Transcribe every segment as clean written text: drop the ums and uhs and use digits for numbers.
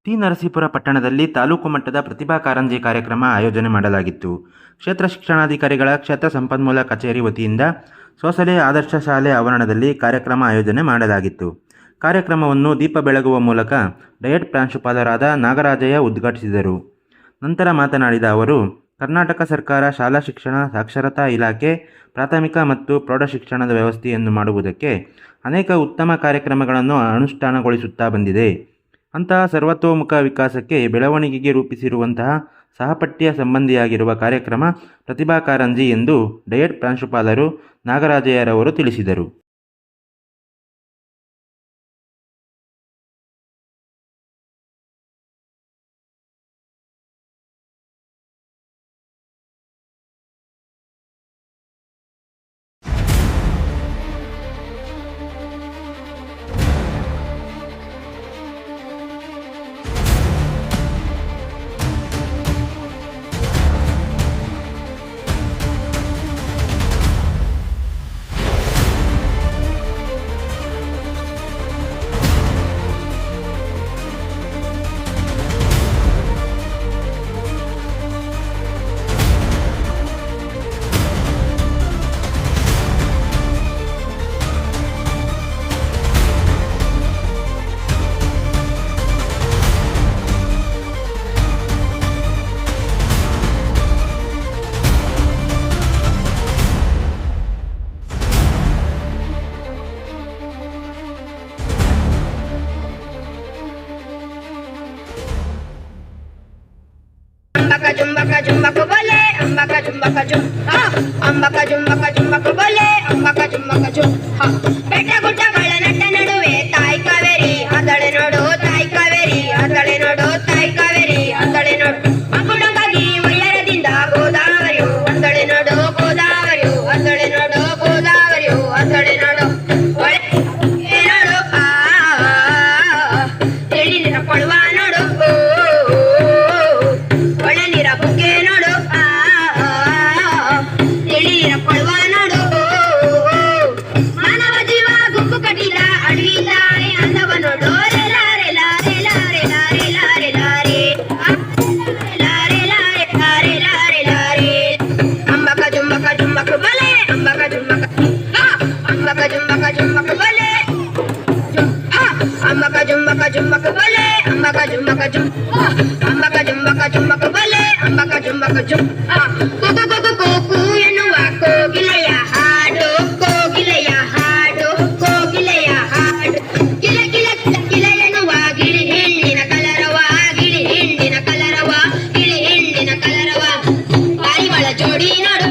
T. Narasipura ಪಟ್ಟಣದಲ್ಲಿ ತಾಲೂಕು ಮಟ್ಟದ ಪ್ರತಿಭಾ ಕಾರಂಜಿ ಕಾರ್ಯಕ್ರಮ ಆಯೋಜನೆ ಮಾಡಲಾಗಿತ್ತು. ಕ್ಷೇತ್ರ ಶಿಕ್ಷಣಾಧಿಕಾರಿಗಳ ಕ್ಷೇತ್ರ ಸಂಪನ್ಮೂಲ ಕಚೇರಿ ವತಿಯಿಂದ ಸೋಸಲೆ ಆದರ್ಶ ಶಾಲೆ ಆವರಣದಲ್ಲಿ ಕಾರ್ಯಕ್ರಮ ಆಯೋಜನೆ ಮಾಡಲಾಗಿತ್ತು. ಕಾರ್ಯಕ್ರಮವನ್ನು ದೀಪ ಬೆಳಗುವ ಮೂಲಕ ಡಯಟ್ ಪ್ರಾಂಶುಪಾಲರಾದ ನಾಗರಾಜಯ್ಯ ಉದ್ಘಾಟಿಸಿದರು. ನಂತರ ಮಾತನಾಡಿದ ಅವರು, ಕರ್ನಾಟಕ ಸರ್ಕಾರ ಶಾಲಾ ಶಿಕ್ಷಣ, ಸಾಕ್ಷರತಾ ಇಲಾಖೆ, ಪ್ರಾಥಮಿಕ ಮತ್ತು ಪ್ರೌಢಶಿಕ್ಷಣದ ವ್ಯವಸ್ಥೆಯನ್ನು ಮಾಡುವುದಕ್ಕೆ ಅನೇಕ ಉತ್ತಮ ಕಾರ್ಯಕ್ರಮಗಳನ್ನು ಅನುಷ್ಠಾನಗೊಳಿಸುತ್ತಾ ಬಂದಿದೆ. ಅಂತಹ ಸರ್ವತೋಮುಖ ವಿಕಾಸಕ್ಕೆ ಬೆಳವಣಿಗೆಗೆ ರೂಪಿಸಿರುವಂತಹ ಸಹಪಠ್ಯ ಸಂಬಂಧಿಯಾಗಿರುವ ಕಾರ್ಯಕ್ರಮ ಪ್ರತಿಭಾ ಕಾರಂಜಿ ಎಂದು ಡಯಟ್ ಪ್ರಾಂಶುಪಾಲರು ನಾಗರಾಜಯ್ಯರವರು ತಿಳಿಸಿದರು. Ambaka jumba bole, ambaka jum, ha. Ambaka jumba bole, ambaka jum, ha. Beta gutta bala natta naduve, tai kaveri, adale nodu, tai kaveri, adale nodu, tai kaveri, adale nodu. Makudangagi mayyaradinda ಗೋದಾವರಿಯು, adale nodu, ಗೋದಾವರಿಯು, adale nodu, ಗೋದಾವರಿಯು, adale nodu. ಒಳೆ ನೋಡು ಎಳಿ ನೀರ ಕೊಡುವ ನೋಡು, ಒಳ್ಳೆ ನೀರ ಬುಗ್ಗೆ ನೋಡು, ಎಳಿ ನೀರ ಕೊಡುವ ನೋಡು. ಮಾನವ ಜೀವ ಗುಂಪು ಕಟ್ಟಿದ ಅಡವಿ ತಾಯಿ ಅಂದವ ನೋಡು. ಅಂಬಕ ಜುಂಬಕ ಬಲೆ, ಅಂಬಕ ಜುಂಬಕ ಬಲೆ, ambaka jumbaka bale, ambaka jumbaka bale, ambaka jumbaka jum, ha. Kuku ಎನ್ನುವ ಕೋಗಿಲೆಯ ಹಾಡು, ಕೋಗಿಲೆಯ ಹಾಡು, ಕೋಗಿಲೆಯ ಹಾಡು. ಕಿಲ ಕಿಲ ಕಿಲ ಎನ್ನುವ ಗಿಳಿ ಹೆಣ್ಣಿನ ಕಲರವ, ಗಿಳಿ ಹೆಣ್ಣಿನ ಕಲರವ, ಗಿಳಿ ಹೆಣ್ಣಿನ ಕಲರವ. ಪಾರಿವಾಳ ಜೋಡಿ ನೋಡು,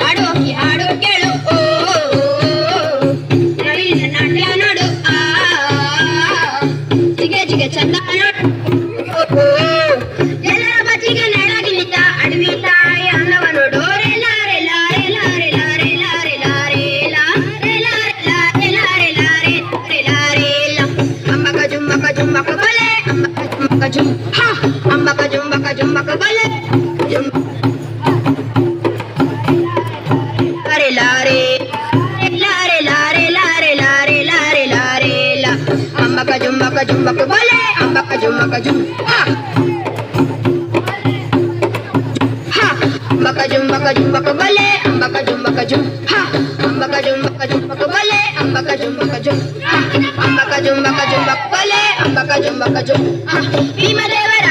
ಹಾಡು ಈ ಹಾಡು ಕೇಳು, ನಾಟ್ಯ ನೋಡು, ಜಿಗೆ ಚಂದ ನೋಡು. ಎಲ್ಲರ ಬಚ್ಚಿಗೆ ನೆರಳಾಗಿ ನಿಂತ ಅಡವಿ ತಾಯಿ ಅನ್ನವ ನೋಡು. ಅಂಬಕ ಜುಂಬಕ ಬಲೆ, ಅಂಬಕ ಜುಂ, ಹಾ. ಅಂಬಕ ಜುಂಬಕ ಬಲೆ, ಲಾರೆ ambaka jumbaka bale, ambaka jum, ha. Ha, ambaka jumbaka bale, ambaka jum, ha. Ambaka jumbaka bale, ambaka jum, ha. Ambaka jumbaka bale, ambaka jum, ha. Bhima ದೇವರ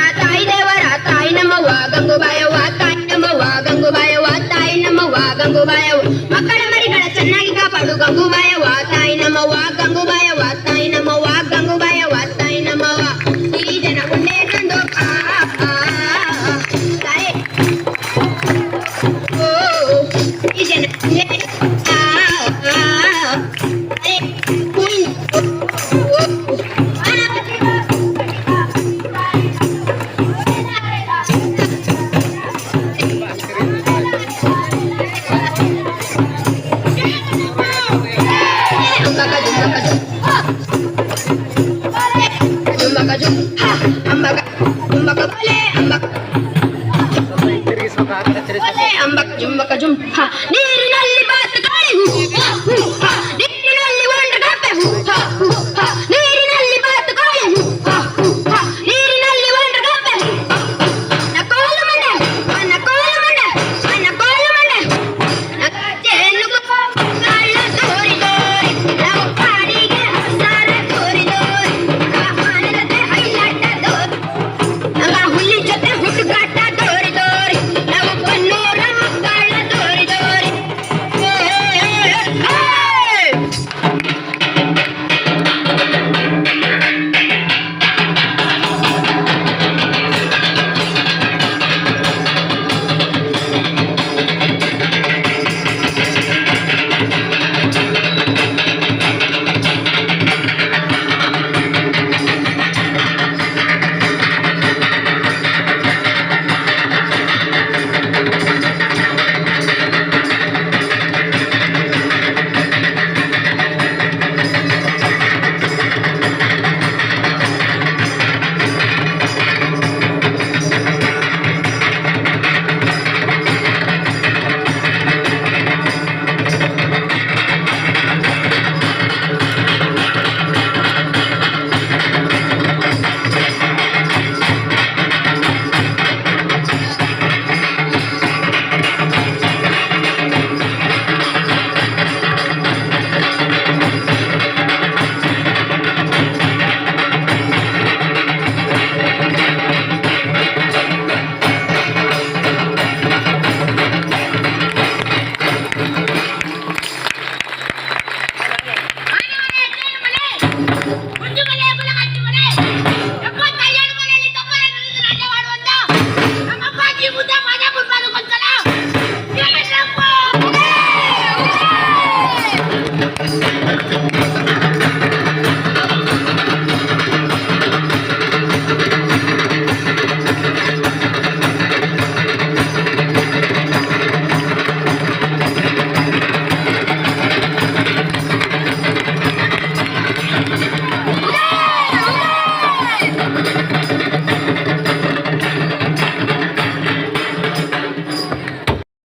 ತಾಯಿ ನಮ್ಮವ್ವ ಗಂಗುಬಾಯವ್ವ, ತಾಯಿ ನಮ್ಮವ್ವ ಗಂಗುಬಾಯವ್ವ, ತಾಯಿ ನಮ್ಮವ್ವ ಗಂಗುಬಾಯವ್ವ. ಮಕ್ಕಳ ಮರಿಗಳ ಚೆನ್ನಾಗಿ ಕಾಪಾಡು ಗಂಗುಬಾಯವ್ವ, ತಾಯಿ ನಮ್ಮವ್ವ ಗಂಗುಬಾಯವ್ವ, ತಾಯಿ ನಮ್ಮವ್ವ ಗಂಗುಬಾಯವ್ವ, ತಾಯಿ ನಮ್ಮವ್ವ. ಈ ಜನ ಉಂಡೆ ತಂದು ತಾಯಿ, ಓ ಈ ಜನ ambak jum, ha. ನೀರಿನಲ್ಲಿ